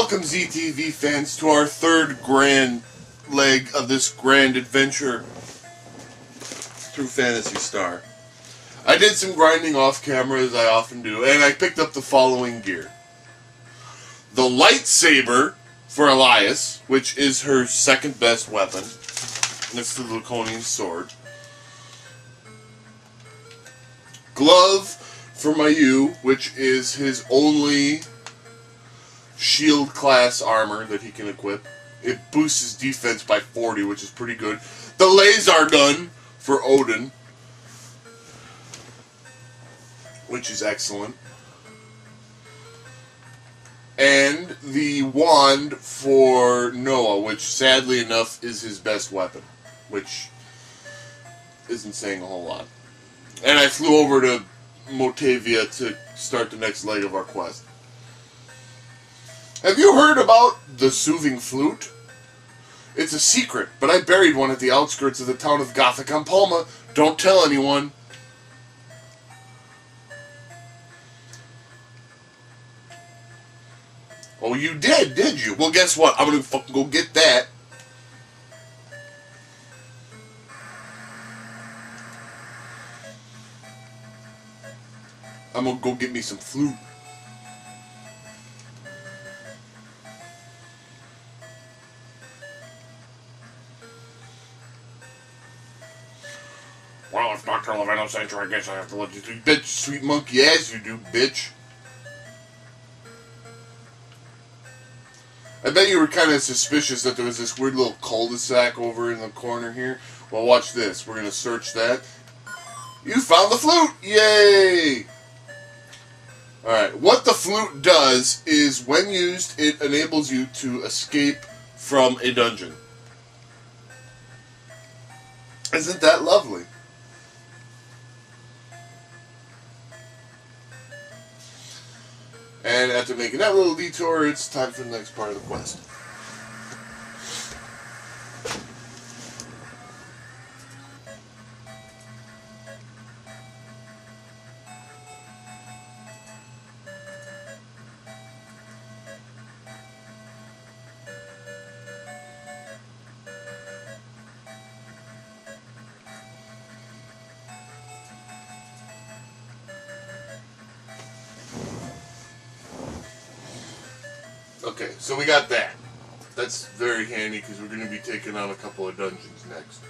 Welcome, ZTV fans, to our third grand leg of this grand adventure through Phantasy Star. I did some grinding off camera, as I often do, and I picked up the following gear. The lightsaber for Elias, which is her second best weapon, next to the Laconian sword. Glove for Mayu, which is his only shield class armor that he can equip. It boosts his defense by 40, which is pretty good. The laser gun for Odin, which is excellent. And the wand for Noah, which sadly enough is his best weapon, which isn't saying a whole lot. And I flew over to Motavia to start the next leg of our quest. Have you heard about the soothing flute? It's a secret, but I buried one at the outskirts of the town of Gothic on Palma. Don't tell anyone. Oh, you did you? Well, guess what? I'm gonna fucking go get that. I'm gonna go get me some flute. Well, if Dr. Levano sent you, I guess I have to let you do. Bitch, sweet monkey ass you do, bitch. I bet you were kind of suspicious that there was this weird little cul-de-sac over in the corner here. Well, watch this. We're going to search that. You found the flute! Yay! Alright, what the flute does is, when used, it enables you to escape from a dungeon. Isn't that lovely? And after making that little detour, it's time for the next part of the quest. Okay, so we got that. That's very handy because we're going to be taking on a couple of dungeons next.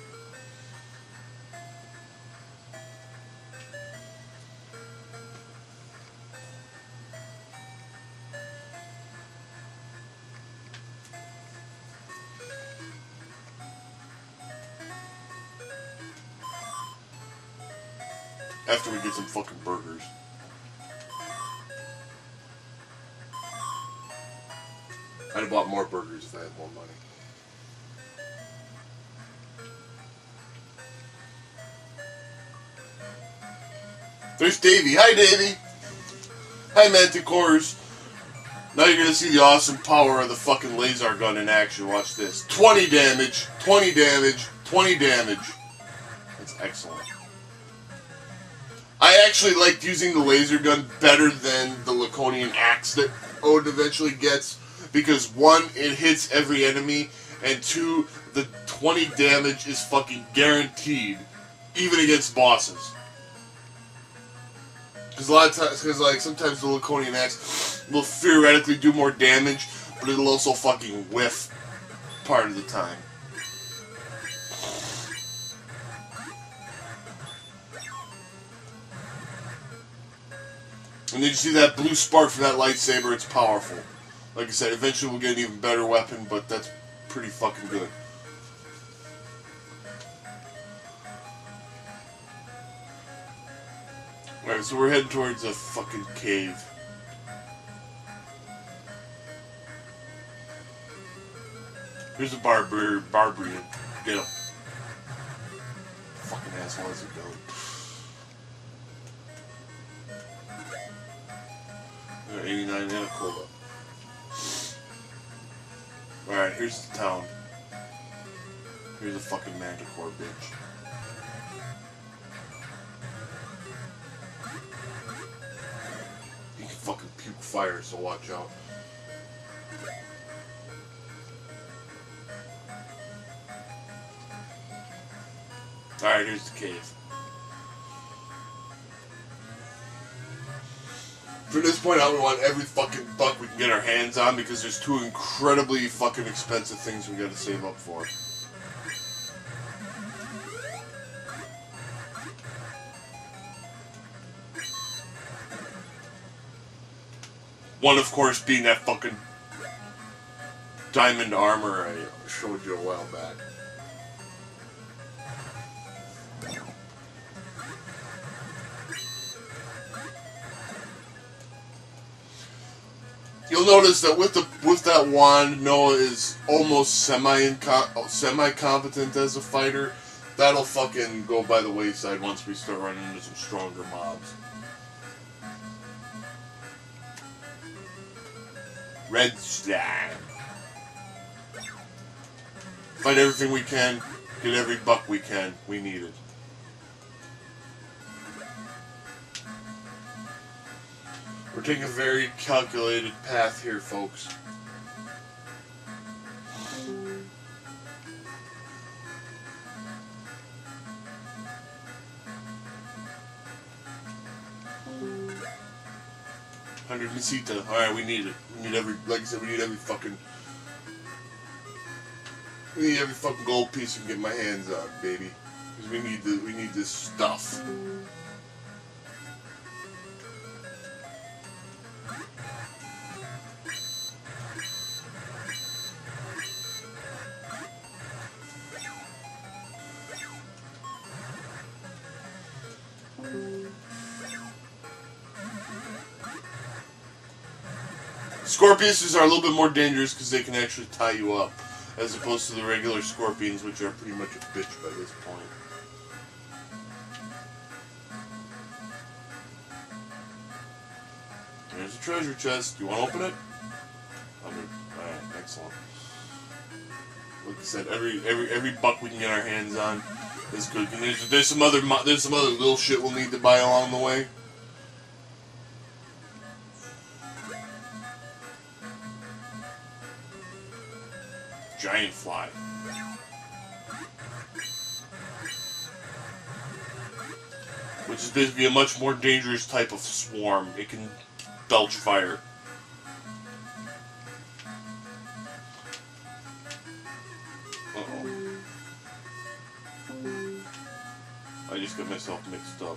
After we get some fucking burgers. I'd have bought more burgers if I had more money. There's Davey. Hi, Davey. Hi, Manticores. Now you're going to see the awesome power of the fucking laser gun in action. Watch this. 20 damage, 20 damage, 20 damage. That's excellent. I actually liked using the laser gun better than the Laconian axe that Odin eventually gets. Because one, it hits every enemy, and two, the 20 damage is fucking guaranteed, even against bosses. Because a lot of times, like sometimes the Laconian axe will theoretically do more damage, but it'll also fucking whiff part of the time. And then you see that blue spark from that lightsaber, it's powerful. Like I said, eventually we'll get an even better weapon, but that's pretty fucking good. Alright, so we're heading towards a fucking cave. Here's a barbarian. Get him. Fucking asshole, how's it going? 89 and a cola. Alright, here's the town. Here's a fucking manticore, bitch. You can fucking puke fire, so watch out. Alright, here's the cave. From this point out, we want every fucking buck we can get our hands on because there's two incredibly fucking expensive things we gotta save up for. One, of course, being that fucking diamond armor I showed you a while back. You'll notice that with that wand, Noah is almost semi-competent as a fighter. That'll fucking go by the wayside once we start running into some stronger mobs. Red slime. Fight everything we can. Get every buck we can. We need it. We're taking a very calculated path here, folks. $100 mesita. Alright, we need it. We need every, like I said, we need every fucking gold piece we can get my hands on, baby. Because we need this stuff. Scorpiuses are a little bit more dangerous because they can actually tie you up, as opposed to the regular scorpions, which are pretty much a bitch by this point. There's a treasure chest. Do you want to open it? Alright, excellent. Like I said, every buck we can get our hands on is good. And there's some other little shit we'll need to buy along the way. Giant fly. Which is basically a much more dangerous type of swarm. It can belch fire. Uh-oh. I just got myself mixed up.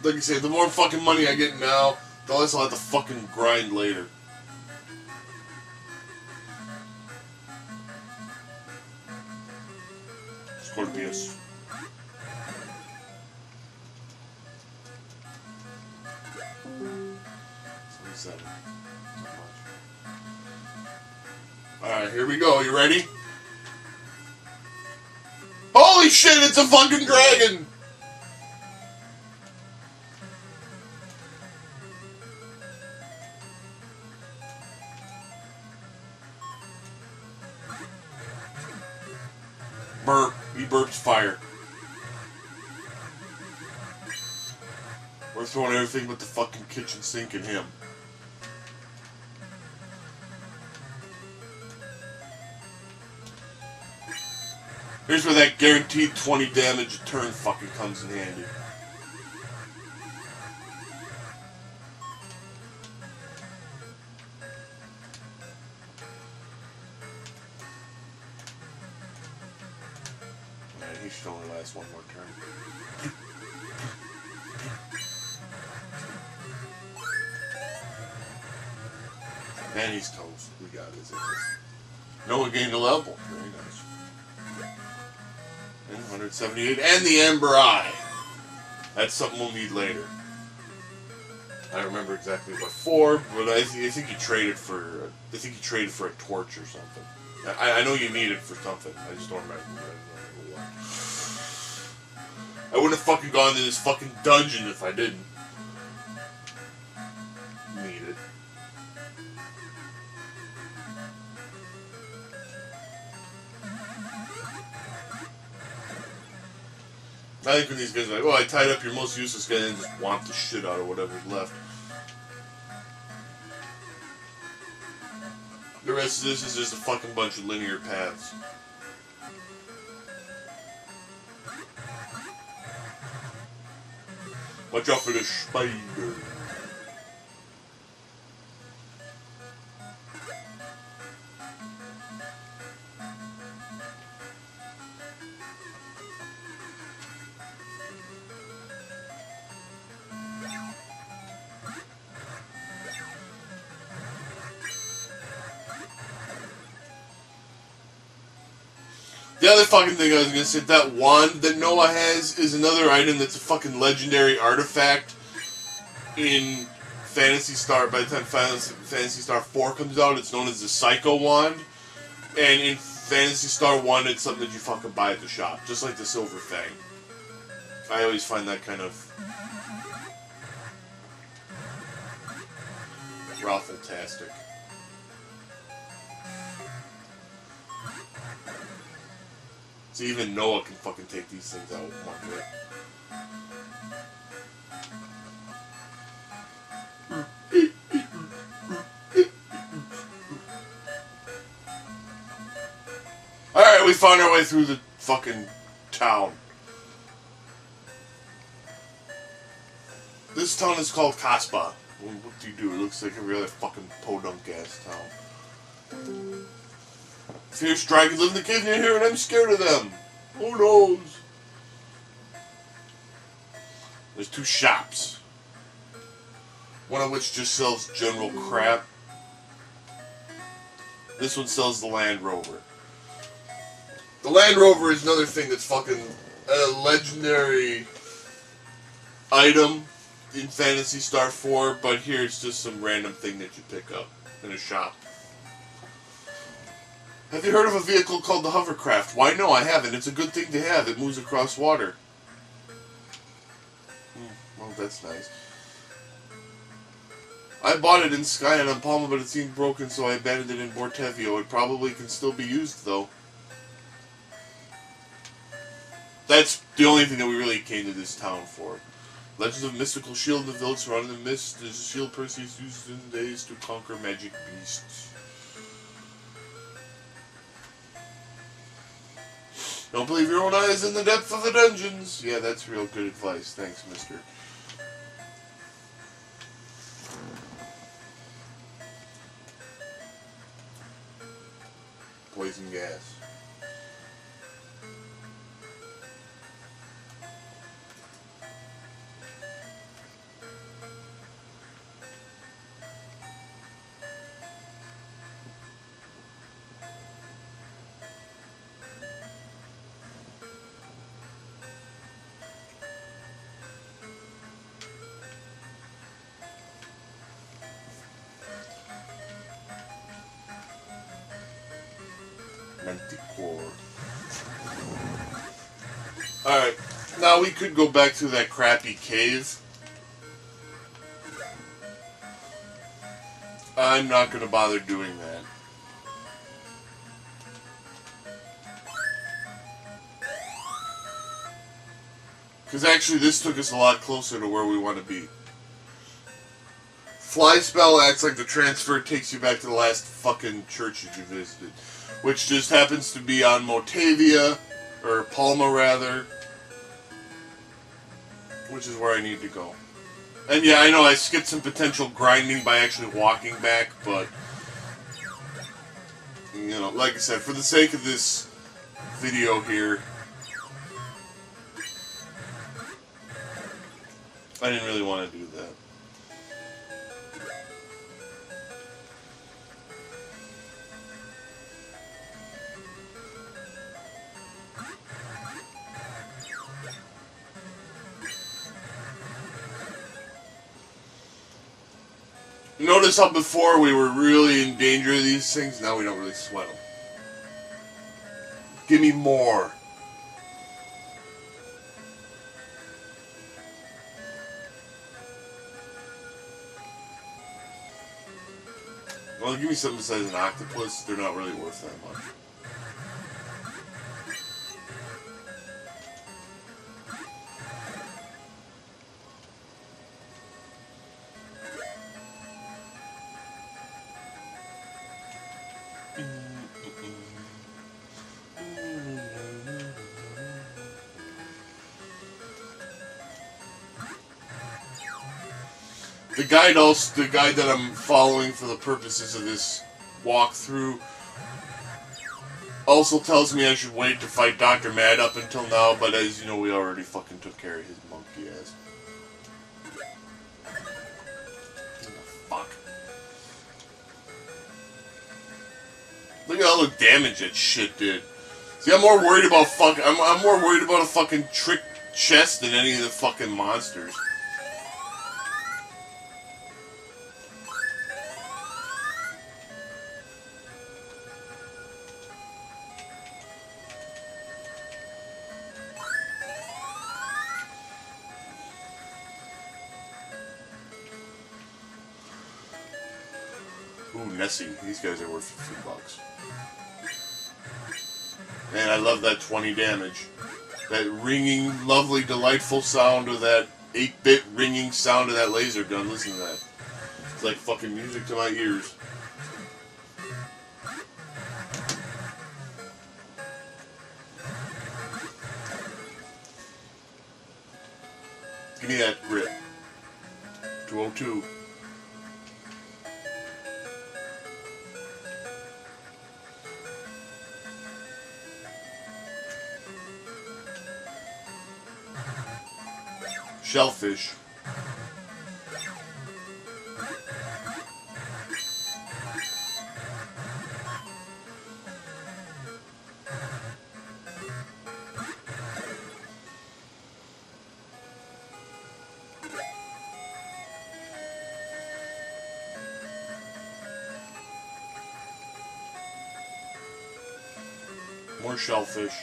Like I say, the more fucking money I get now, the less I'll have to fucking grind later. Scorpius. Alright, here we go. You ready? Holy shit, it's a fucking dragon! Burp. He burps fire. We're throwing everything but the fucking kitchen sink at him. Here's where that guaranteed 20 damage a turn fucking comes in handy. Man, he should only last one more turn. Man, he's toast. We got his ass. Noah gained a level. Very nice. And 178. And the Ember Eye. That's something we'll need later. I don't remember exactly what for, but I think he traded for. I think he traded for a torch or something. I know you need it for something. I just don't remember what. I wouldn't have fucking gone to this fucking dungeon if I didn't need it. I think when these guys are like, oh, I tied up your most useless guy and just want the shit out of whatever's left. The rest of this is just a fucking bunch of linear paths. Watch out for the spider. The other fucking thing I was gonna say, that wand that Noah has is another item that's a fucking legendary artifact in Phantasy Star. By the time Phantasy Star 4 comes out, it's known as the Psycho Wand. And in Phantasy Star 1, it's something that you fucking buy at the shop, just like the Silver Fang. I always find that kind of raffle-tastic. So even Noah can fucking take these things out with one hit. Alright, we found our way through the fucking town. This town is called Kasbah. What do you do? It looks like every other fucking podunk-ass town. Fierce dragons live in the cave near here and I'm scared of them. Who knows? There's 2 shops. One of which just sells general crap. This one sells the Land Rover. The Land Rover is another thing that's fucking a legendary item in Phantasy Star 4, but here it's just some random thing that you pick up in a shop. Have you heard of a vehicle called the hovercraft? Why, no, I haven't. It's a good thing to have. It moves across water. Well, that's nice. I bought it in Skyan on Palma, but it seemed broken, so I abandoned it in Bortevio. It probably can still be used, though. That's the only thing that we really came to this town for. Legends of mystical shield in the village surrounding the mist. There's a shield Perseus used in the days to conquer magic beasts. Don't believe your own eyes in the depth of the dungeons. Yeah, that's real good advice. Thanks, mister. Poison gas. Alright, now we could go back to that crappy cave. I'm not going to bother doing that. Because actually this took us a lot closer to where we want to be. Fly spell acts like the transfer takes you back to the last fucking church that you visited. Which just happens to be on Motavia, or Palma rather. Which is where I need to go. And yeah, I know I skipped some potential grinding by actually walking back, but... You know, like I said, for the sake of this video here... I didn't really want to do that. Notice how before we were really in danger of these things, now we don't really sweat them. Give me more. Well, give me something besides an octopus, they're not really worth that much. The guide that I'm following for the purposes of this walkthrough also tells me I should wait to fight Dr. Mad up until now, but as you know, we already fucking took care of his monkey ass. Fuck. Look at all the damage that shit did. See, I'm more worried about I'm more worried about a fucking trick chest than any of the fucking monsters. Ooh, Nessie. These guys are worth $50. Man, I love that 20 damage. That ringing, lovely, delightful sound of that 8-bit ringing sound of that laser gun. Listen to that. It's like fucking music to my ears. Give me that grip. 202. Shellfish. More shellfish.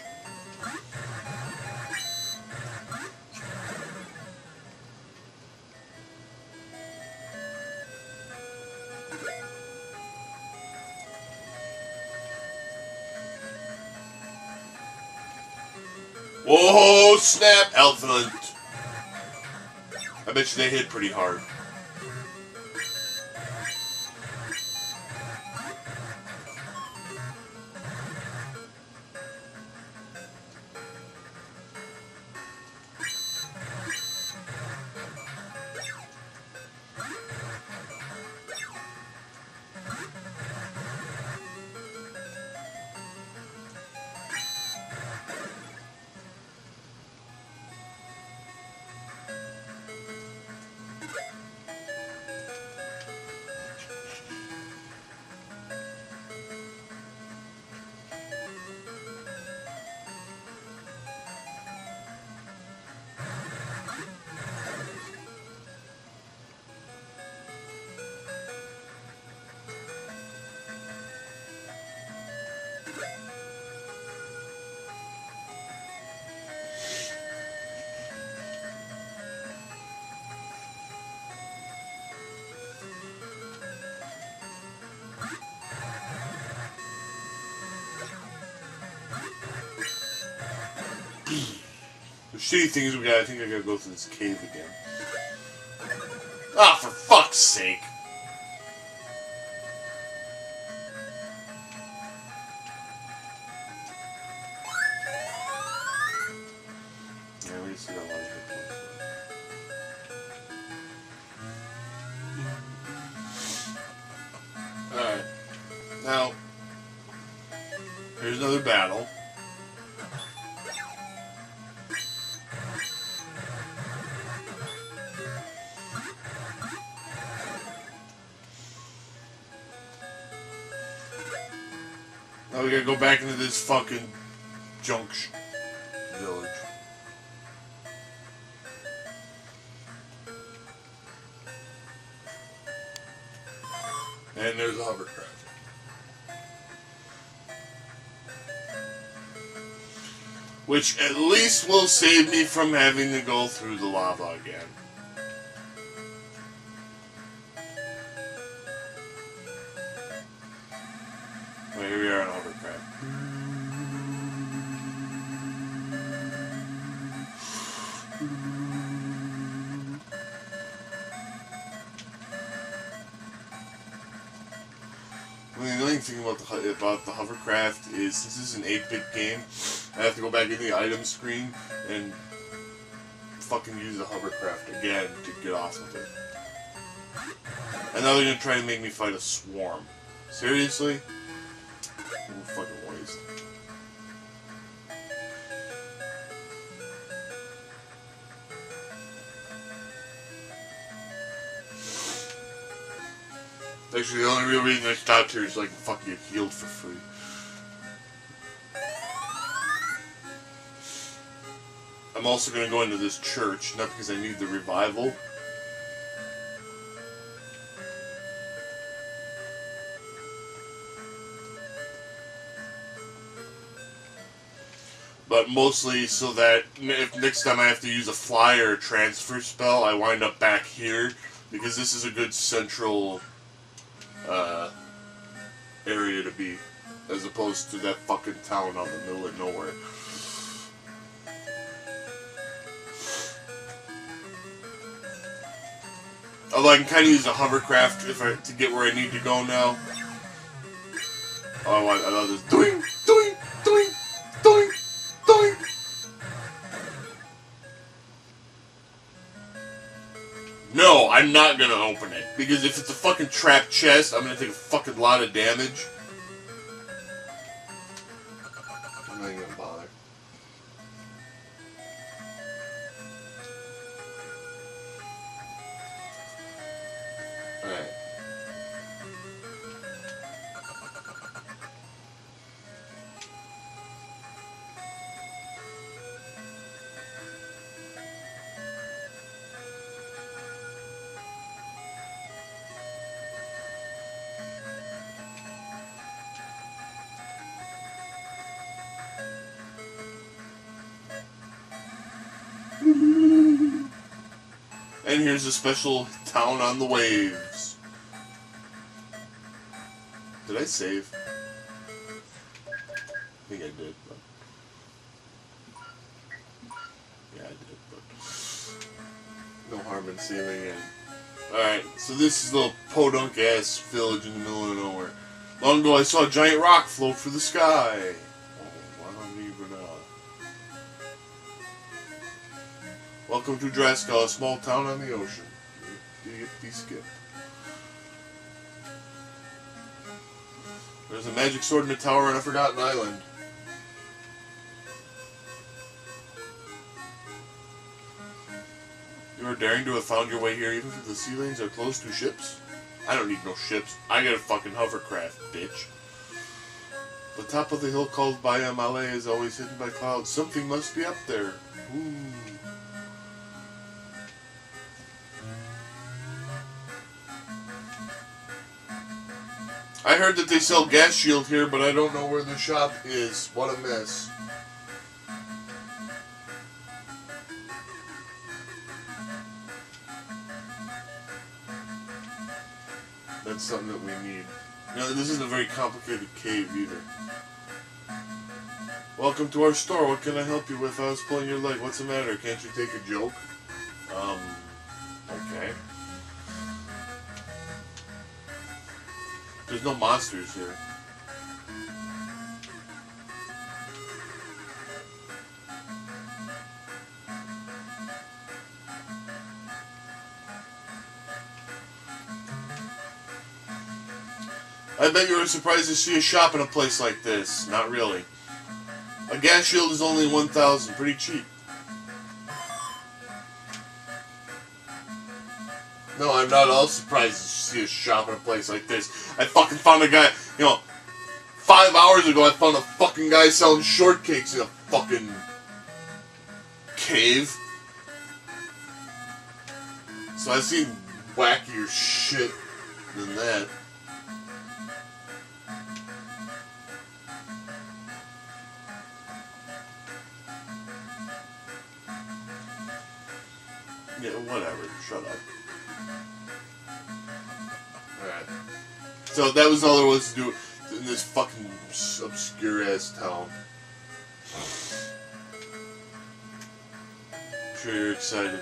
Whoa, snap! Elephant! I bet you they hit pretty hard. The shitty thing is I think I gotta go through this cave again. Ah, for fuck's sake! Yeah, we still got a lot of hit points. Alright. Now, here's another battle. Now we gotta go back into this fucking junk village. And there's a hovercraft. Which at least will save me from having to go through the lava again. Well, here we are on hovercraft. I mean, the only thing about the hovercraft is, since this is an 8-bit game, I have to go back in the item screen and fucking use the hovercraft again to get off of it. And now they're gonna try and make me fight a swarm. Seriously? What a fucking waste. Actually, the only real reason I stopped here is so I can fucking get healed for free. I'm also gonna go into this church, not because I need the revival. But mostly so that if next time I have to use a flyer transfer spell, I wind up back here, because this is a good central area to be, as opposed to that fucking town out in the middle of nowhere. Although I can kind of use a hovercraft to get where I need to go now. Oh, I love this. Doing, doing, doing, doing, doing. No, I'm not gonna open it. Because if it's a fucking trapped chest, I'm gonna take a fucking lot of damage. I'm not even gonna bother. Alright. And here's a special town on the waves. Did I save? I think I did, but... Yeah, I did, but... No harm in saving it. Alright, so this is a little podunk-ass village in the middle of nowhere. Long ago I saw a giant rock float through the sky. Oh, I don't even Welcome to Draskell, a small town on the ocean. Did you get skip? There's a magic sword in a tower on a forgotten island. You are daring to have found your way here even if the sea lanes are closed to ships? I don't need no ships. I got a fucking hovercraft, bitch. The top of the hill called Bahia Malay is always hidden by clouds. Something must be up there. Ooh. I heard that they sell gas shield here, but I don't know where the shop is. What a mess. That's something that we need. No, this isn't a very complicated cave either. Welcome to our store. What can I help you with? I was pulling your leg. What's the matter? Can't you take a joke? Okay. There's no monsters here. I bet you were surprised to see a shop in a place like this. Not really. A gas shield is only 1,000. Pretty cheap. No, I'm not at all surprised to see a shop in a place like this. I fucking found a guy, 5 hours ago I found a fucking guy selling shortcakes in a fucking cave. So I've seen wackier shit than that. Yeah, whatever. Shut up. Alright. So that was all there was to do in this fucking obscure-ass town. I'm sure you're excited.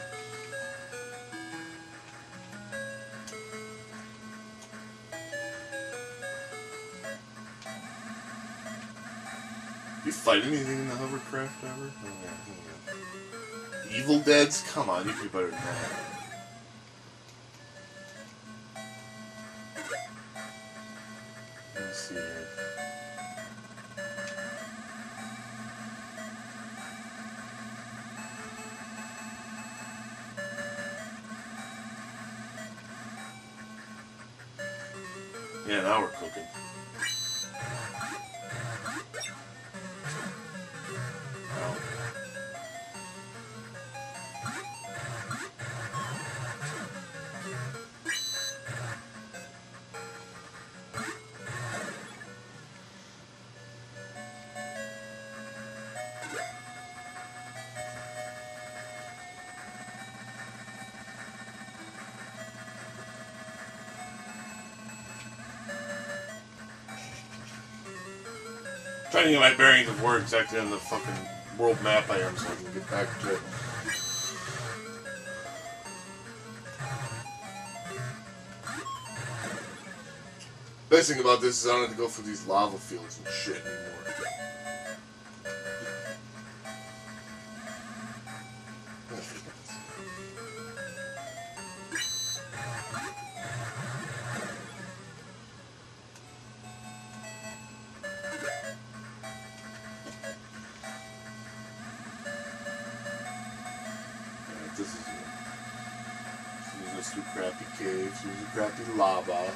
You fight anything in the hovercraft ever? Evil Deads? Come on, you could be better than that. see here. Yeah, now we're cooking. Trying to get my bearings of where exactly on the fucking world map I am so I can get back to it. Best thing about this is I don't have to go through these lava fields and shit anymore. This is it. So let's do crappy caves, use the crappy lava.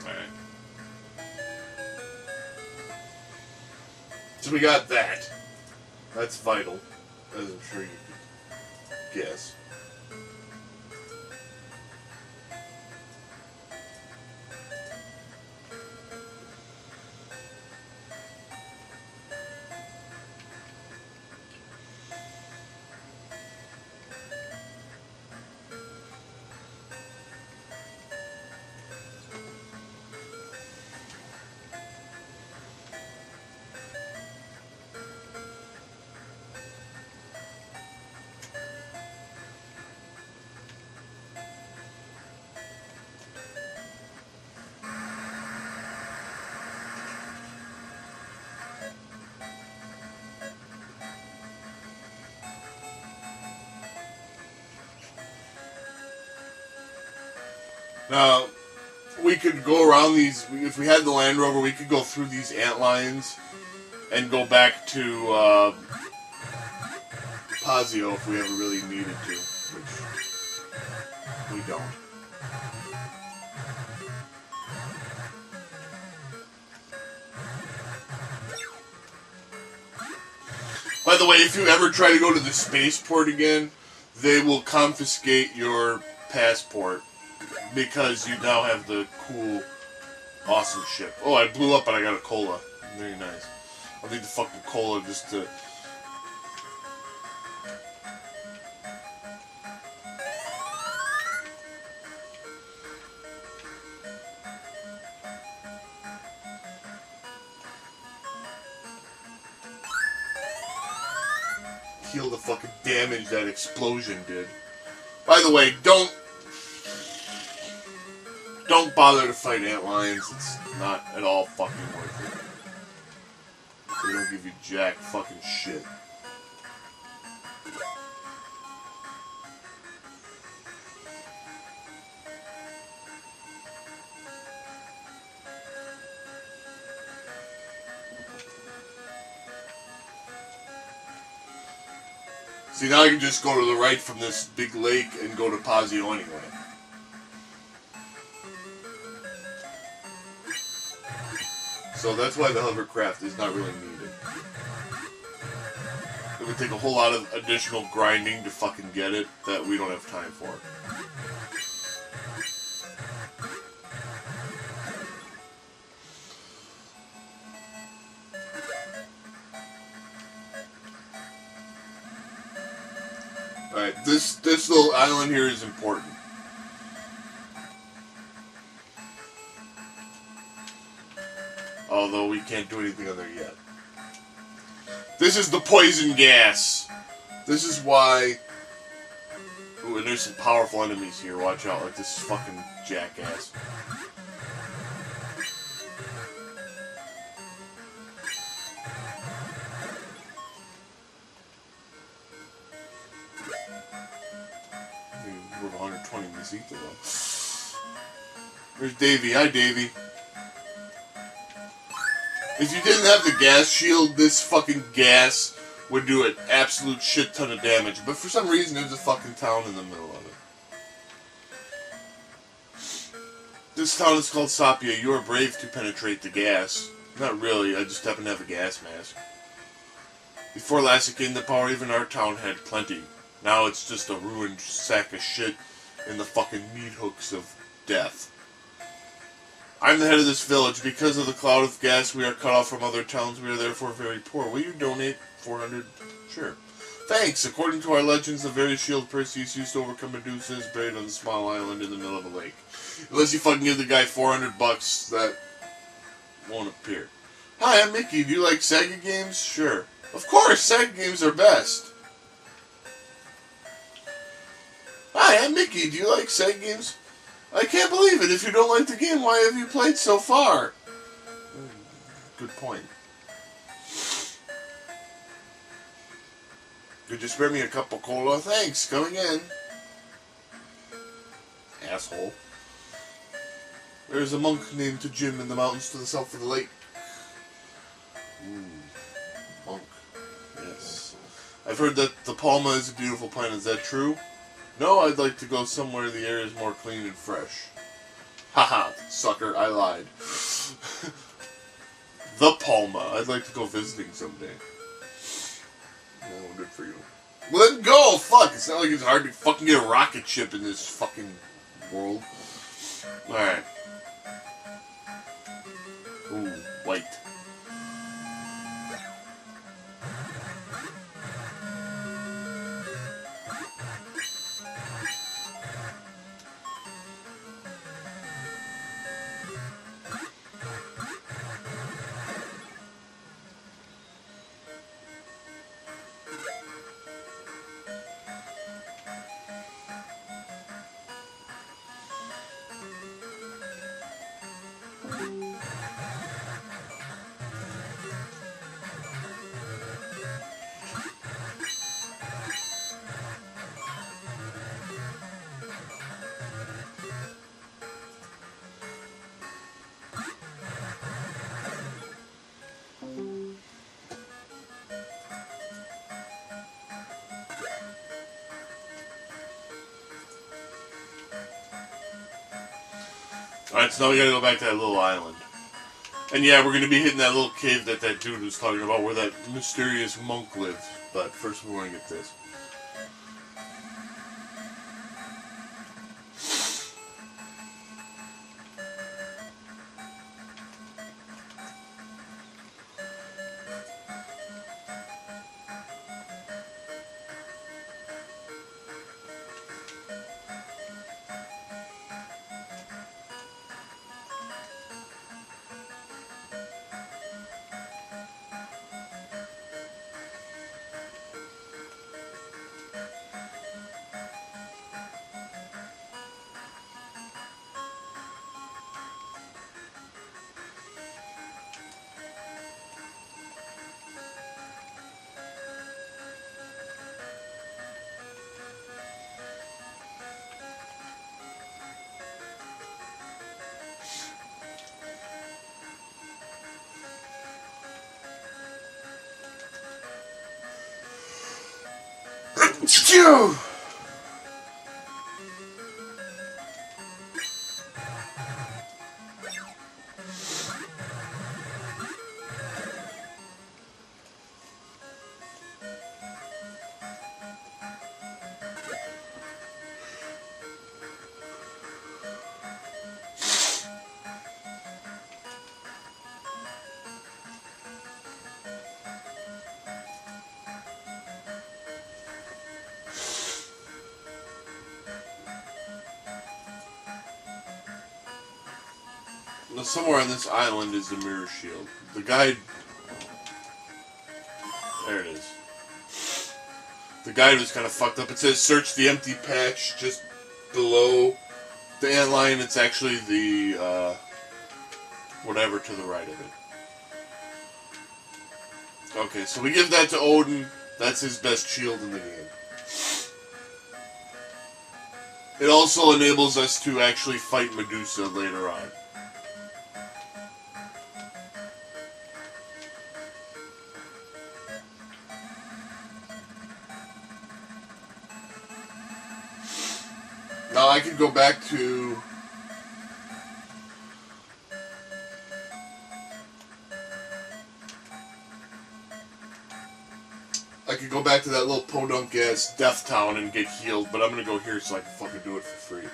Alright. So we got that. That's vital, as I'm sure you could guess. Now, we could go around these, if we had the Land Rover, we could go through these ant lines and go back to Pazio if we ever really needed to, which we don't. By the way, if you ever try to go to the spaceport again, they will confiscate your passport. Because you now have the cool, awesome ship. Oh, I blew up and I got a cola. Very nice. I'll need the fucking cola just to... heal the fucking damage that explosion did. By the way, don't bother to fight ant lions. It's not at all fucking worth it. They don't give you jack fucking shit. See, now I can just go to the right from this big lake and go to Pazio anyway. So that's why the hovercraft is not really needed. It would take a whole lot of additional grinding to fucking get it that we don't have time for. Alright, this little island here is important. Although we can't do anything on there yet. This is the poison gas. This is why... Ooh, and there's some powerful enemies here. Watch out, like this fucking jackass. worth 120 in this ether, though. There's Davey. Hi, Davey. If you didn't have the gas shield, this fucking gas would do an absolute shit ton of damage. But for some reason, there's a fucking town in the middle of it. This town is called Sapia. You are brave to penetrate the gas. Not really, I just happen to have a gas mask. Before Lassie gained the power, even our town had plenty. Now it's just a ruined sack of shit in the fucking meat hooks of death. I'm the head of this village. Because of the cloud of gas, we are cut off from other towns. We are therefore very poor. Will you donate 400? Sure. Thanks. According to our legends, the very shield Perseus used to overcome Medusa is buried on the small island in the middle of a lake. Unless you fucking give the guy $400, that won't appear. Hi, I'm Mickey. Do you like Sega games? Sure. Of course, Sega games are best. Hi, I'm Mickey. Do you like Sega games? I can't believe it. If you don't like the game, why have you played so far? Good point. Could you spare me a cup of cola? Thanks. Coming in. Asshole. There's a monk named Jim in the mountains to the south of the lake. Monk. Yes. I've heard that the Palma is a beautiful plant. Is that true? No, I'd like to go somewhere the air is more clean and fresh. Haha, sucker, I lied. The Palma. I'd like to go visiting someday. Oh, good for you. Well, then go! Fuck! It's not like it's hard to fucking get a rocket ship in this fucking world. Alright. Ooh, white. Alright, so now we gotta go back to that little island. And yeah, we're gonna be hitting that little cave that dude was talking about, where that mysterious monk lives. But first we wanna get this. Phew! Now, somewhere on this island is the mirror shield. The guide... There it is. The guide was kind of fucked up. It says search the empty patch just below the antlion. It's actually the, whatever to the right of it. Okay, so we give that to Odin. That's his best shield in the game. It also enables us to actually fight Medusa later on. Now I could go back to... I could go back to that little podunk ass Death Town and get healed, but I'm gonna go here so I can fucking do it for free.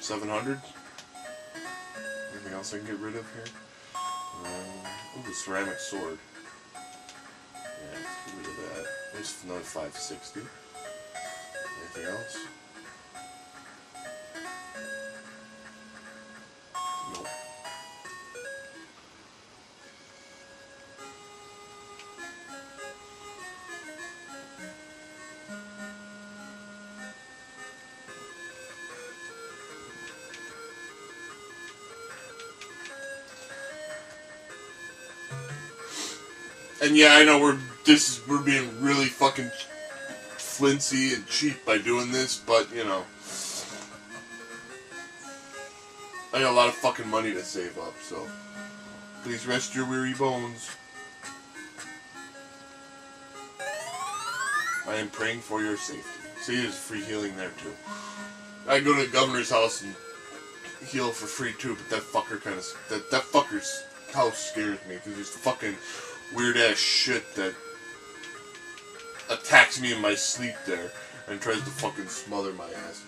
$700. Anything else I can get rid of here? Ooh, the ceramic sword. Yeah, let's get rid of that. There's another 560. Anything else? Nope. And yeah, I know we're being really fucking flintsy and cheap by doing this, but you know, I got a lot of fucking money to save up, so please rest your weary bones. I am praying for your safety. See, there's free healing there too. I go to the governor's house and heal for free too, but that fucker kind of that fucker's house scares me because there's fucking weird ass shit that attacks me in my sleep there and tries to fucking smother my ass.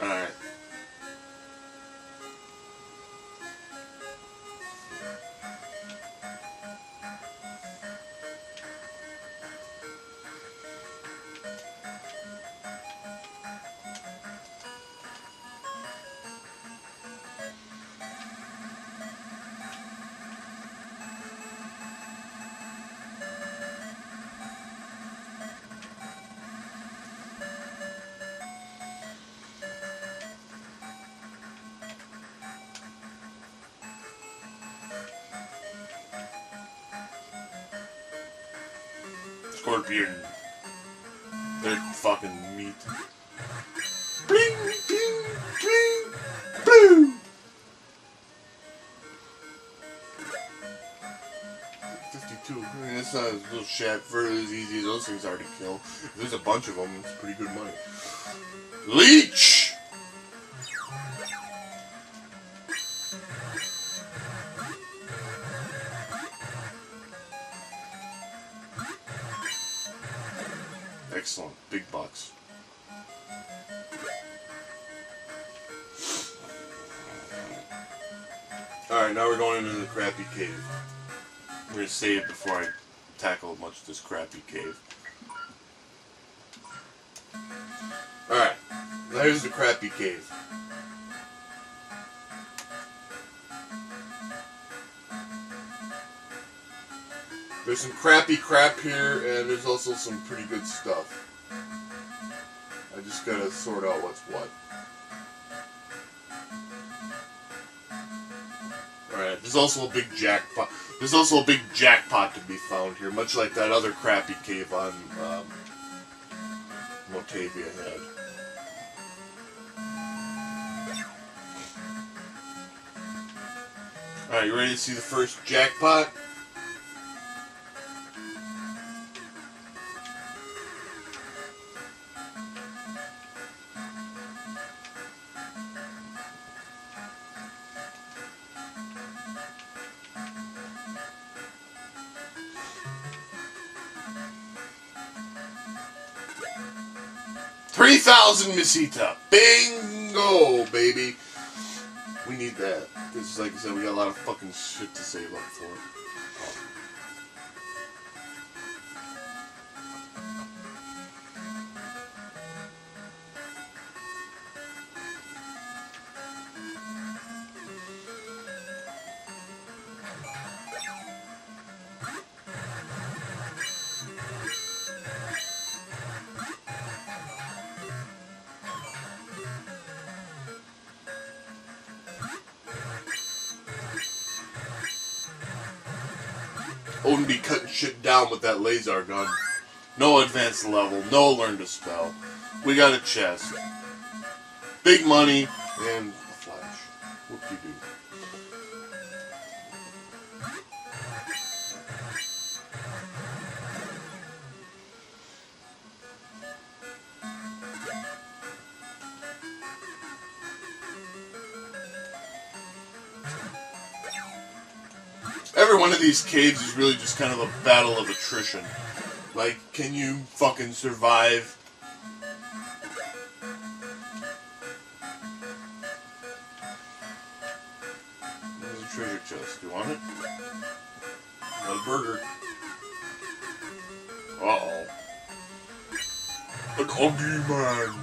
Alright. Scorpion. They're fucking meat. Bling, bling, bling, boom! 52. I mean, it's not a little shat for as easy as those things are to kill. If there's a bunch of them, it's pretty good money. Leech! Excellent. Big bucks. Alright, now we're going into the crappy cave. I'm going to save before I tackle much of this crappy cave. Alright, now here's the crappy cave. There's some crappy crap here, and there's also some pretty good stuff. I just gotta sort out what's what. Alright, there's also a big jackpot. There's also a big jackpot to be found here, much like that other crappy cave on Motavia had. Alright, you ready to see the first jackpot? $3,000 Mesita. Bingo, baby. We need that. Because, like I said, we got a lot of fucking shit to save up for. wouldn't be cutting shit down with that laser gun. No advanced level, no learn to spell. We got a chest. Big money, and a flash. Whoop-de-doo. Every one of these caves is really just kind of a battle of attrition. Like, can you fucking survive? There's a treasure chest. Do you want it? Another burger. Uh-oh. An ugly man.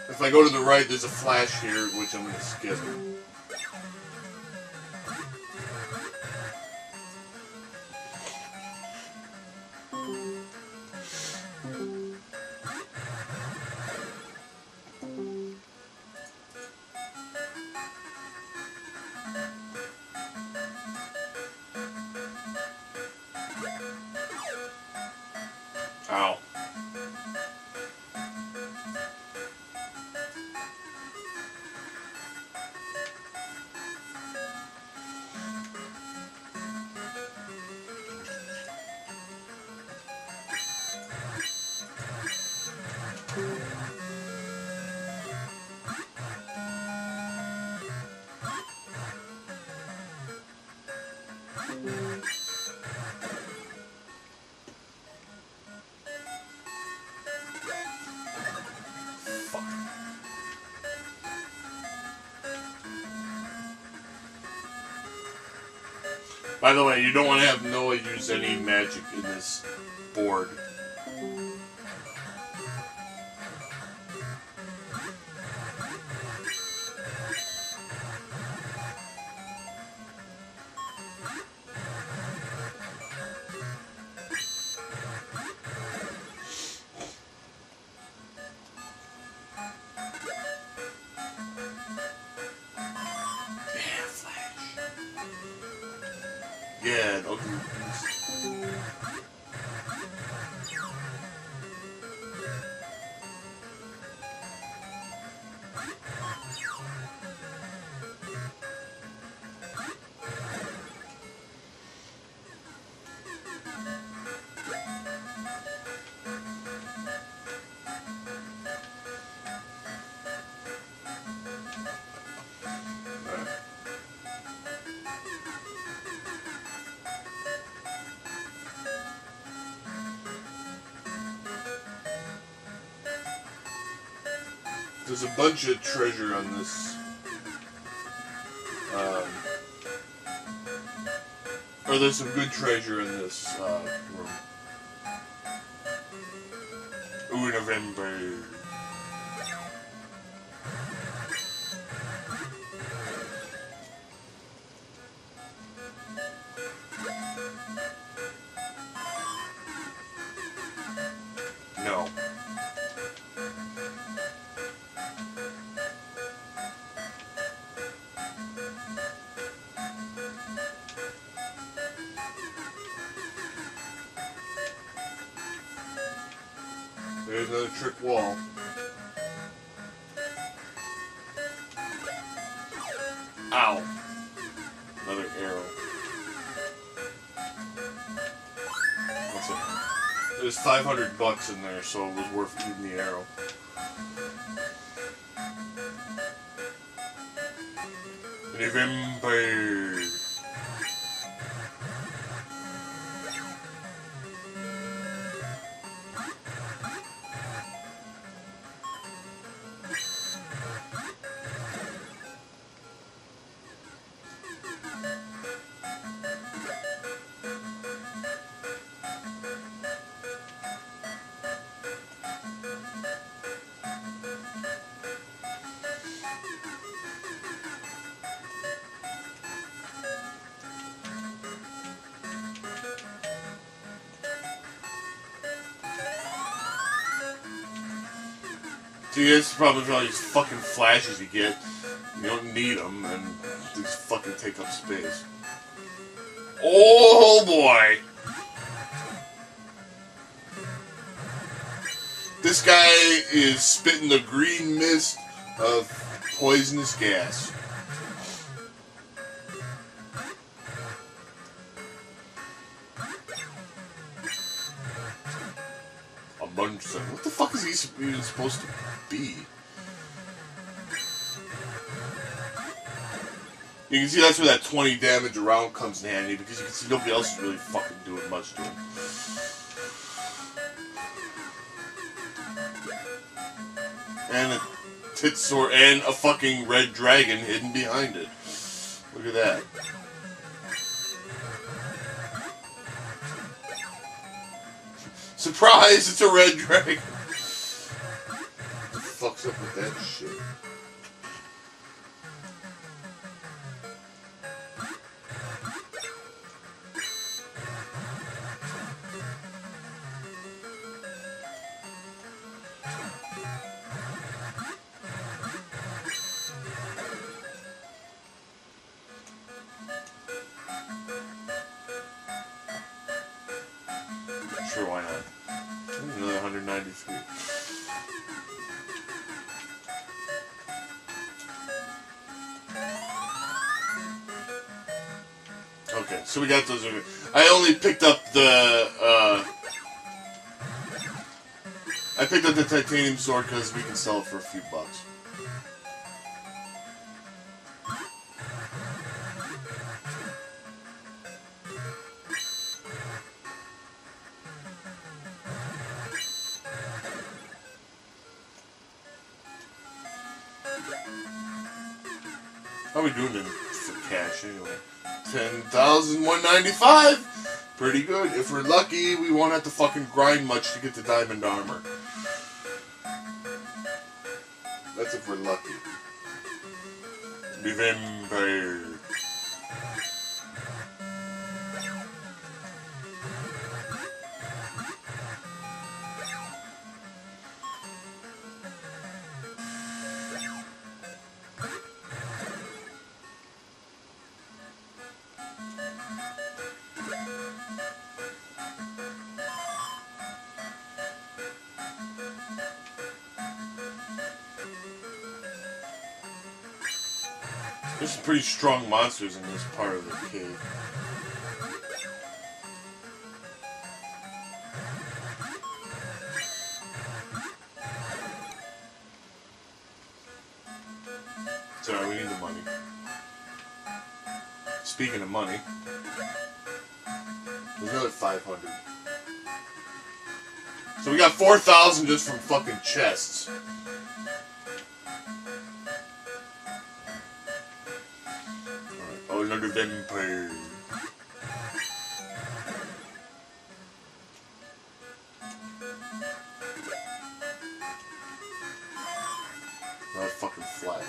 If I go to the right, there's a flash here, which I'm going to skip. Ow. By the way, you don't want to have Noah use any magic in this board. Yeah, an ugly beast. There's a bunch of treasure on this. Or there's some good treasure in this room. Ooh, November. No. There's another trick wall. Ow. Another arrow. What's it? There's $500 in there, so it was worth eating the arrow. November. See, that's the problem with all these fucking flashes you get. You don't need them, and these fucking take up space. Oh boy! This guy is spitting the green mist of poisonous gas. A Munson. What the fuck is he even supposed to be? You can see that's where that 20 damage around comes in handy, because you can see nobody else is really fucking doing much to him. And a tit sword and a fucking red dragon hidden behind it. Look at that. Surprise! It's a red dragon. What the fuck's up with that shit? Sure, why not? Another 193. Okay, so we got those. I only picked up the. I picked up the titanium sword because we can sell it for a few bucks. How are we doing for cash anyway? 10,195. Pretty good. If we're lucky, we won't have to fucking grind much to get the diamond armor. That's if we're lucky. November. There's some pretty strong monsters in this part of the cave. Sorry, we need the money. Speaking of money, there's another 500. So we got 4,000 just from fucking chests. Oh, another vampire. Another fucking flash.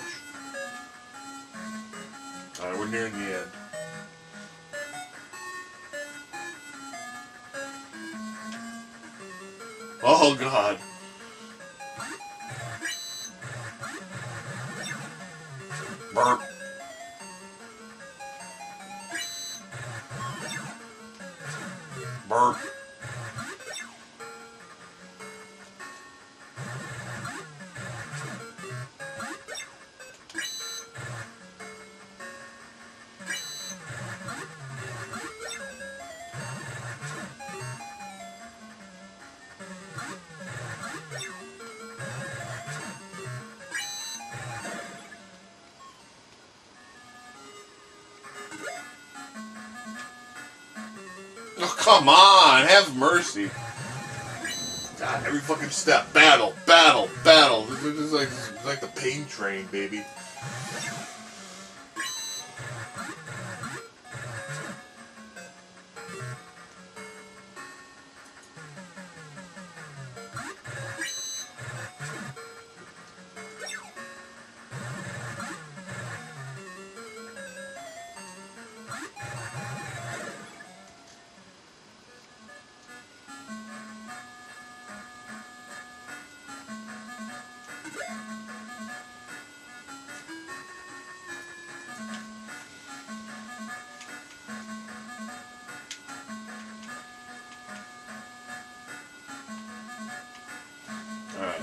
Alright, we're nearing the end. Oh god. Burp. Burp. come on, have mercy. God, every fucking step. Battle, battle, battle. This is like the pain train, baby. Alright.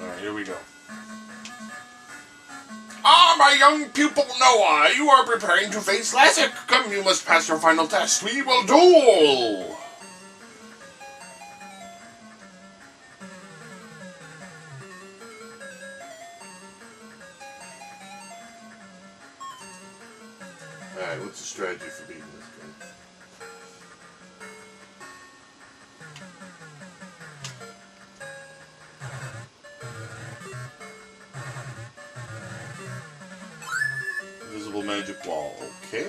Alright, here we go. Ah, my young pupil Noah, you are preparing to face Lassic. Come, you must pass your final test. We will duel! Alright, what's the strategy for beating this guy? Invisible magic wall, okay.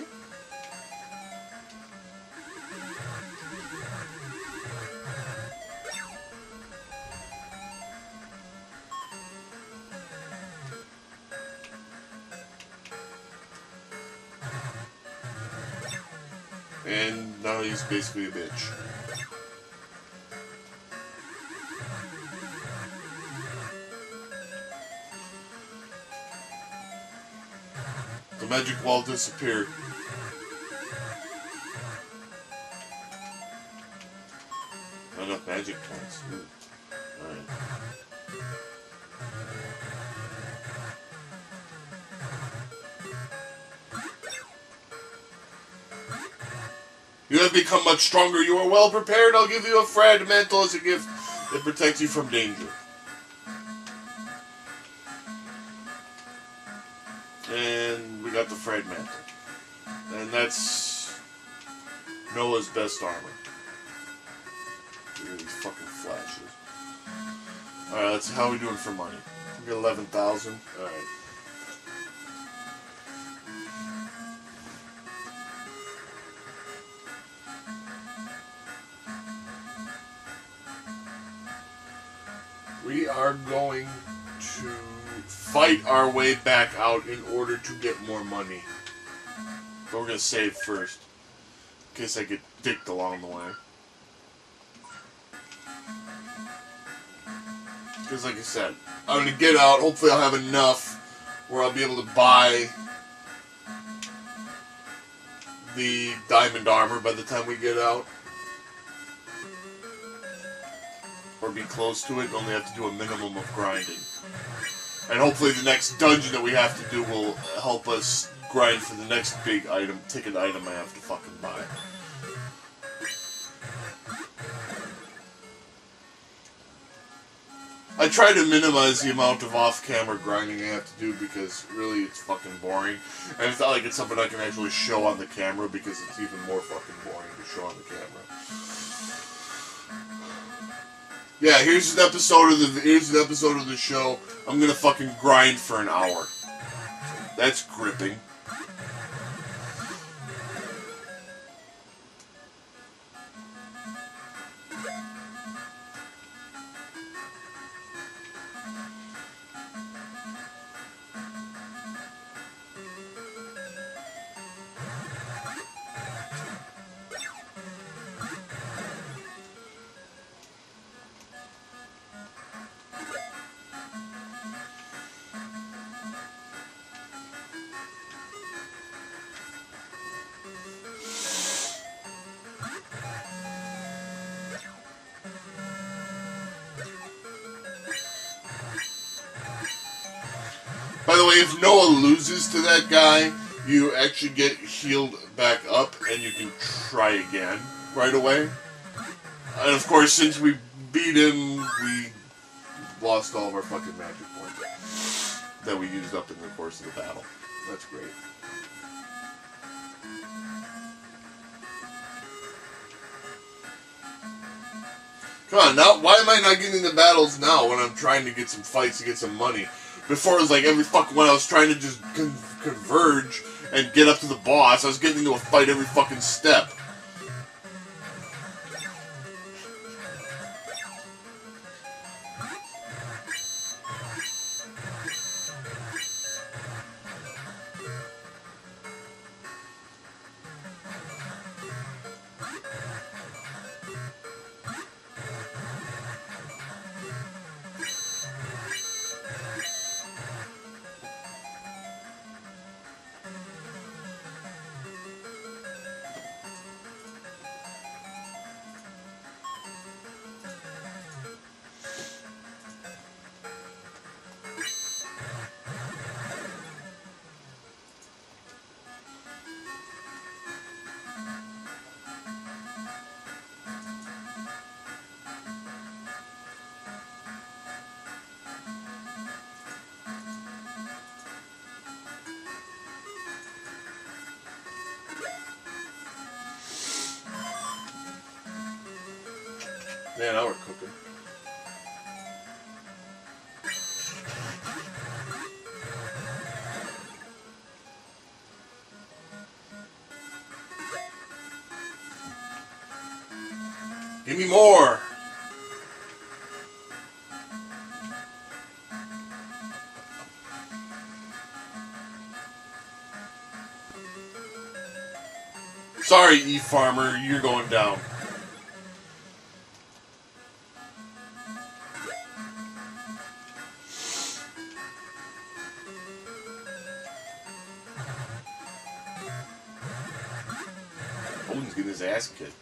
And now he's basically a bitch. The magic wall disappeared. Not enough magic points. Alright. You have become much stronger. You are well prepared. I'll give you a Frad Mantle as a gift that protects you from danger. And we got the Frad Mantle. And that's Noah's best armor. Look at these fucking flashes. Alright, let's see how we doing for money. We got 11,000. Alright. We are going to fight our way back out in order to get more money. But we're going to save first. In case I get dicked along the way. Because like I said, I'm going to get out. Hopefully I'll have enough where I'll be able to buy the diamond armor by the time we get out. Or be close to it and only have to do a minimum of grinding. And hopefully the next dungeon that we have to do will help us grind for the next big item, ticket item I have to fucking buy. I try to minimize the amount of off-camera grinding I have to do because really it's fucking boring. And it's not like it's something I can actually show on the camera because it's even more fucking boring to show on the camera. Yeah, here's an episode of the show. I'm gonna fucking grind for an hour. That's gripping. By the way, if Noah loses to that guy, you actually get healed back up and you can try again right away. And of course, since we beat him, we lost all of our fucking magic points that we used up in the course of the battle. That's great. Come on, now, why am I not getting the battles now when I'm trying to get some fights to get some money? Before it was like every fucking one I was trying to just converge and get up to the boss, I was getting into a fight every fucking step. Yeah, now we're cooking. Give me more! Sorry, E-Farmer, you're going down. Odin's getting his ass kicked.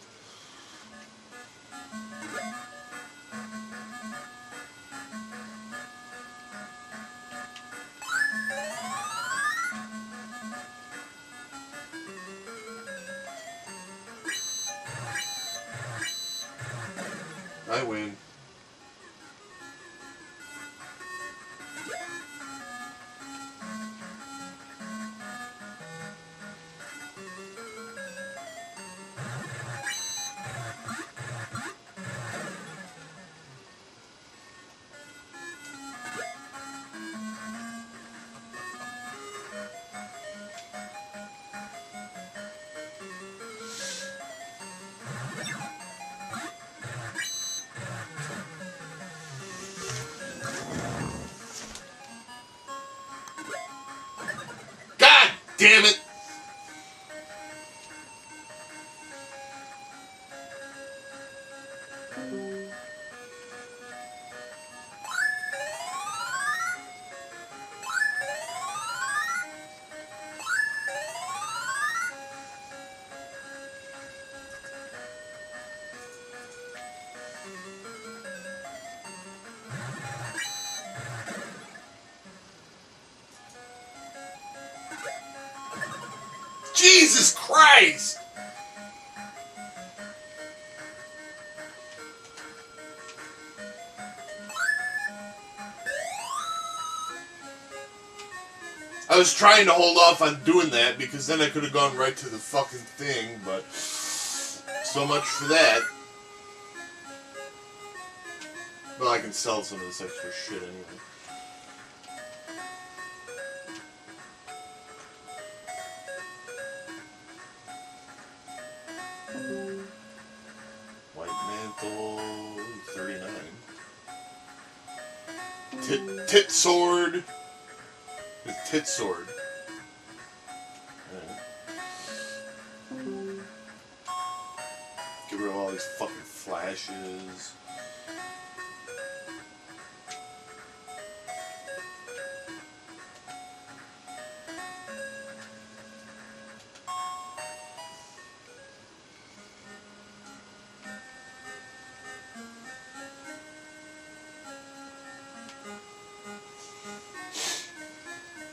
I win. Damn it! Jesus Christ! I was trying to hold off on doing that because then I could have gone right to the fucking thing, but so much for that. Well, I can sell some of this extra shit anyway. White mantle, 39. Tit sword. Tit sword. Right. Get rid of all these fucking flashes.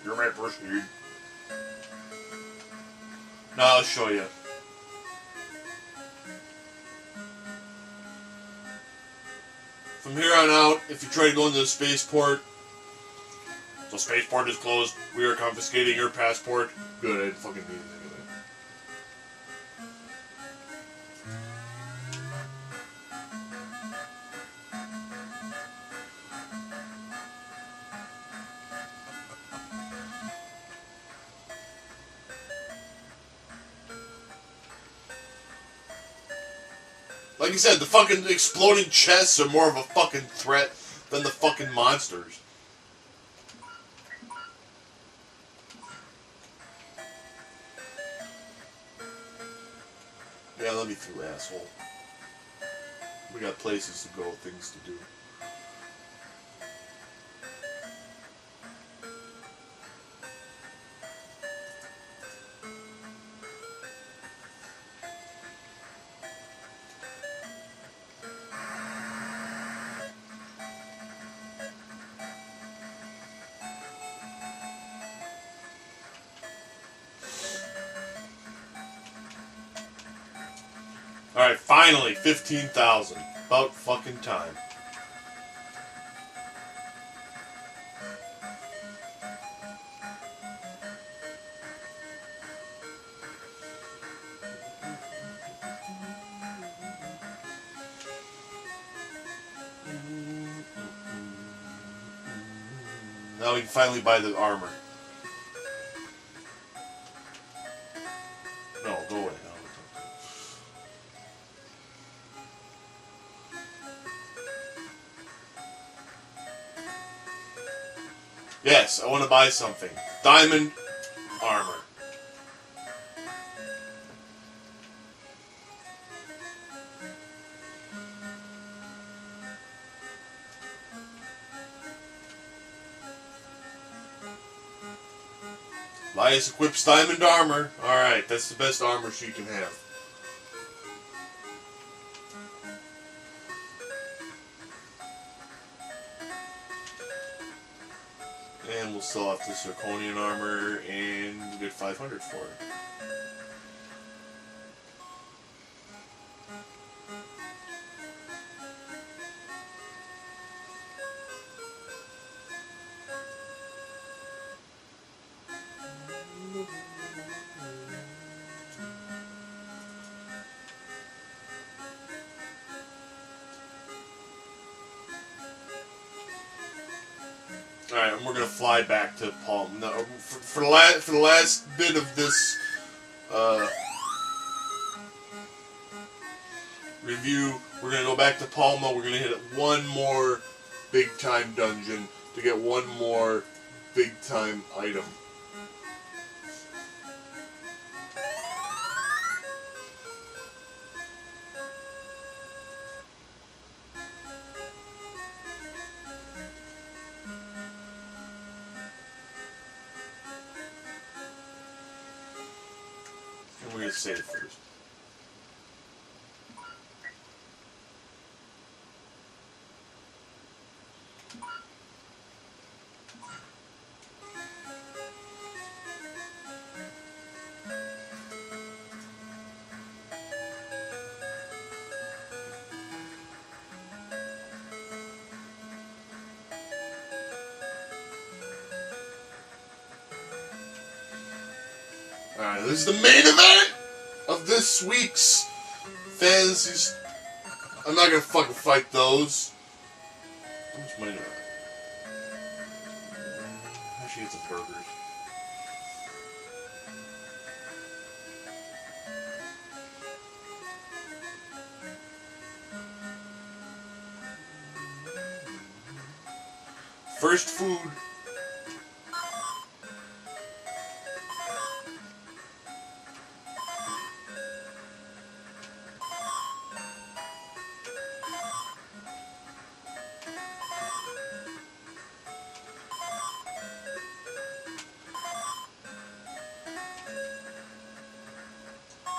You're my person, dude. Now I'll show you. From here on out, if you try to go into the spaceport, the spaceport is closed. We are confiscating your passport. Good, I didn't fucking mean anything of that. Like you said, the fucking exploding chests are more of a fucking threat than the fucking monsters. Yeah, let me through, asshole. We got places to go, things to do. Alright, finally, 15,000. About fucking time. Now we can finally buy the armor. No, go away. Yes, I want to buy something. Diamond armor. Elias equips diamond armor. Alright, that's the best armor she can have. And we'll sell off the zirconian armor and we'll get 500 for it. Alright, and we're gonna fly back to Palm. No, for the last bit of this review, we're gonna go back to Palma. We're gonna hit one more big time dungeon to get one more big time item. We're going to save first. Alright, this is the main event of this week's Phantasy. I'm not gonna fucking fight those. How much money do I have? How should get some burgers? First food.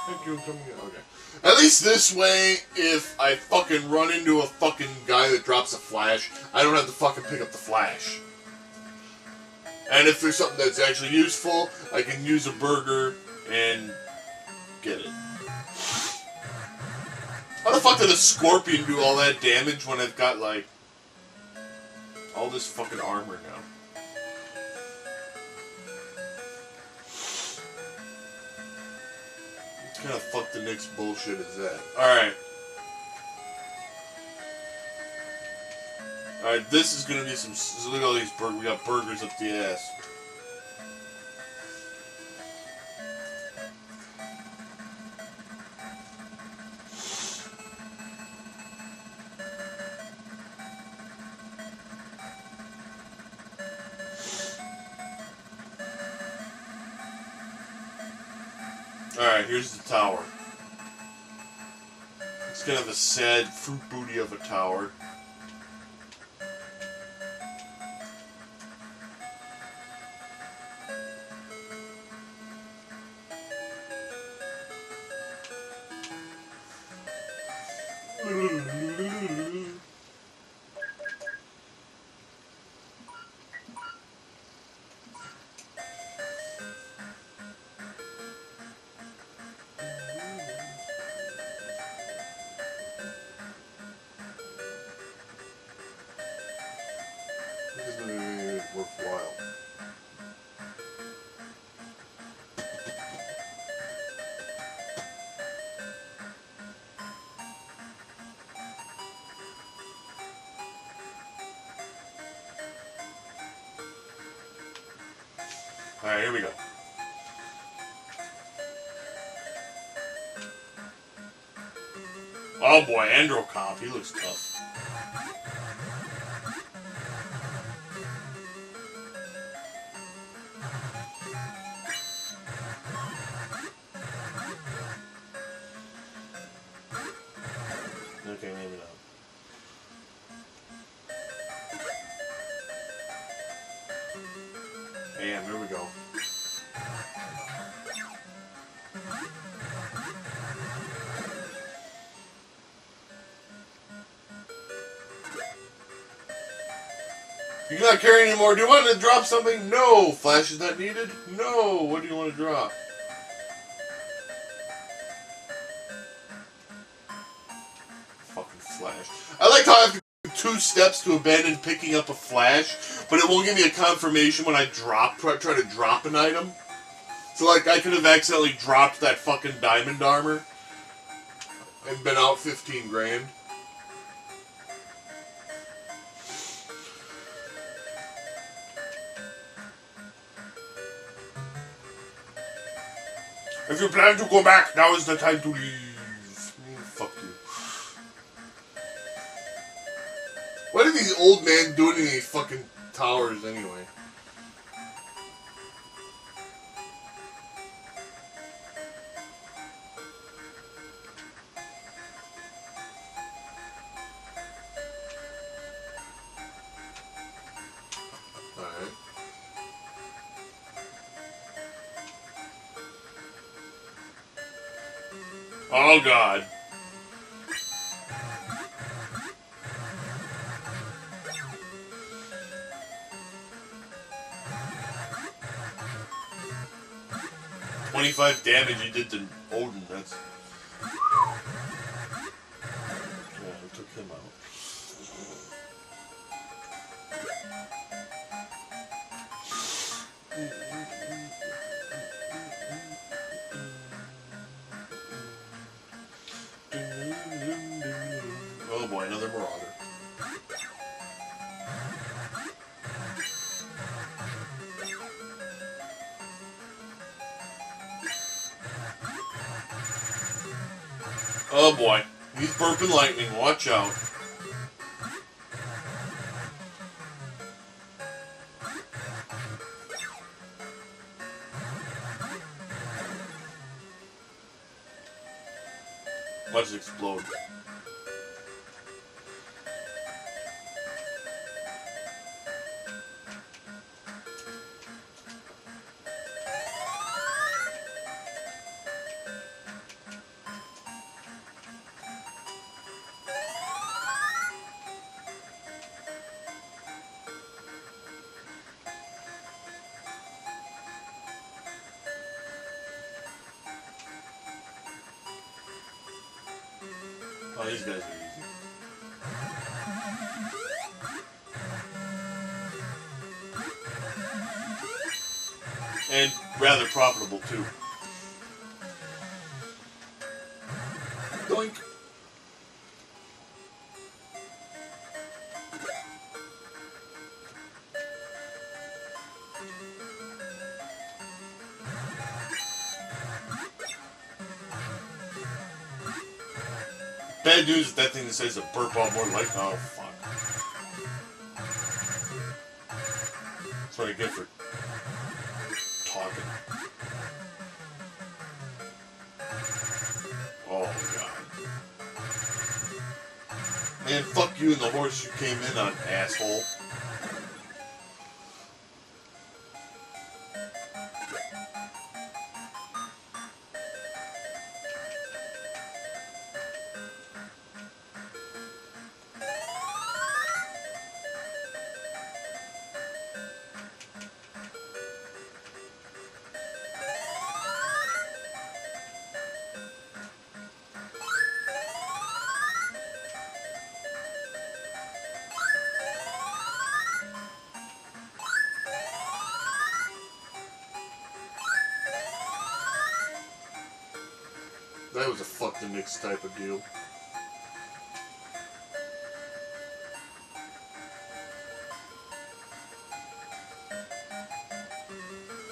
Thank you for coming in. Okay. At least this way, if I fucking run into a fucking guy that drops a flash, I don't have to fucking pick up the flash. And if there's something that's actually useful, I can use a burger and get it. How the fuck did a scorpion do all that damage when I've got, like, all this fucking armor now? What kind of fuck the Knicks bullshit is that? Alright. Alright, this is gonna be some... Look at all these burgers. We got burgers up the ass. Alright, here's the tower. It's kind of a sad fruit booty of a tower. This isn't really worthwhile. Alright, here we go. Oh boy, Androcop, he looks tough. Okay, maybe not. Bam, here we go. You cannot carry anymore. Do you want to drop something? No. Flash is not needed? No. What do you want to drop? Fucking Flash. I like how I have to do 2 steps to abandon picking up a Flash, but it won't give me a confirmation when I try to drop an item. So, like, I could have accidentally dropped that fucking diamond armor and been out 15 grand. If you plan to go back, now is the time to leave. Fuck you. What are these old men doing in these fucking towers anyway? Alright. Oh god. $25 damage he did to Odin, that's... Yeah, I took him out. Oh boy, another Marauder. Oh boy, he's burping lightning, watch out. Watch it explode. Oh, these guys are easy. And rather profitable, too. Doink. Bad news is that thing decides to burp out more like, oh fuck. That's what I get for talking. Oh god. Man, fuck you and the horse you came in on, asshole. That was a fuck the mix type of deal.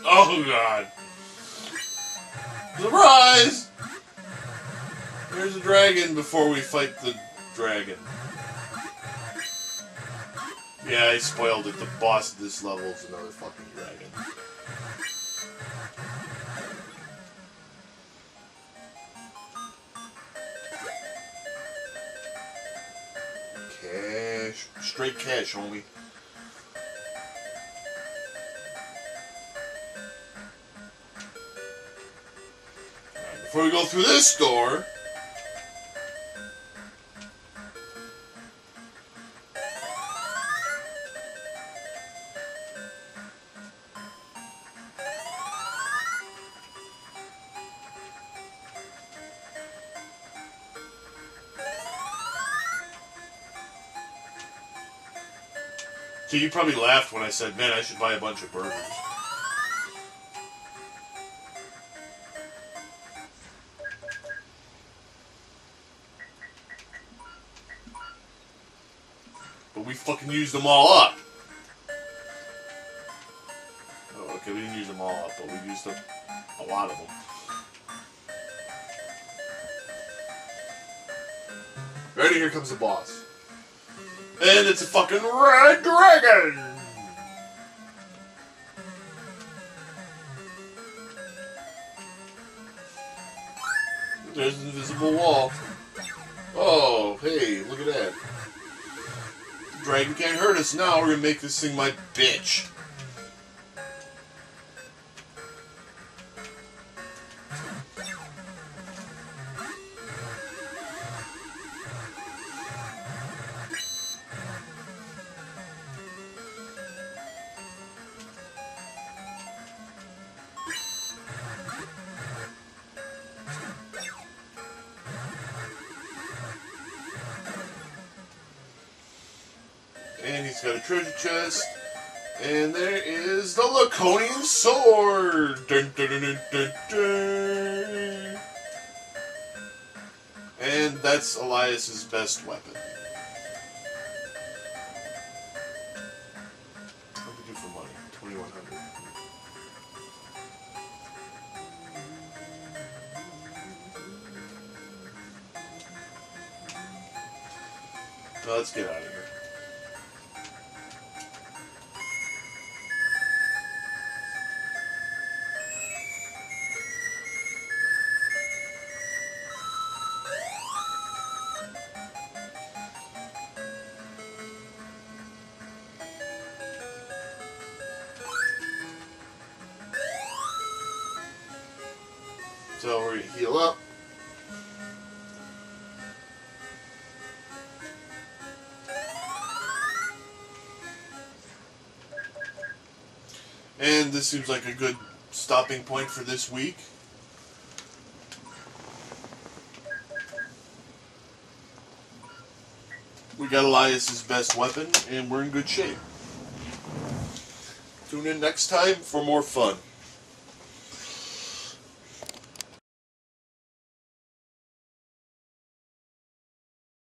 Oh god. Surprise! There's a dragon before we fight the dragon. Yeah, I spoiled it. The boss of this level is another fucking dragon. Cash. Straight cash, homie. Alright, before we go through this door... So you probably laughed when I said, man, I should buy a bunch of burgers. But we fucking used them all up. Oh, okay, we didn't use them all up, but we used a lot of them. Ready? Here comes the boss. And it's a fucking red dragon! There's an invisible wall. Oh, hey, look at that. The dragon can't hurt us now. We're gonna make this thing my bitch. And he's got a treasure chest. And there is the Laconian sword. Dun, dun, dun, dun, dun, dun. And that's Elias's best weapon. What do we do for money? 2,100. Now let's get out of here. So we're going to heal up. And this seems like a good stopping point for this week. We got Elias's best weapon, and we're in good shape. Tune in next time for more fun.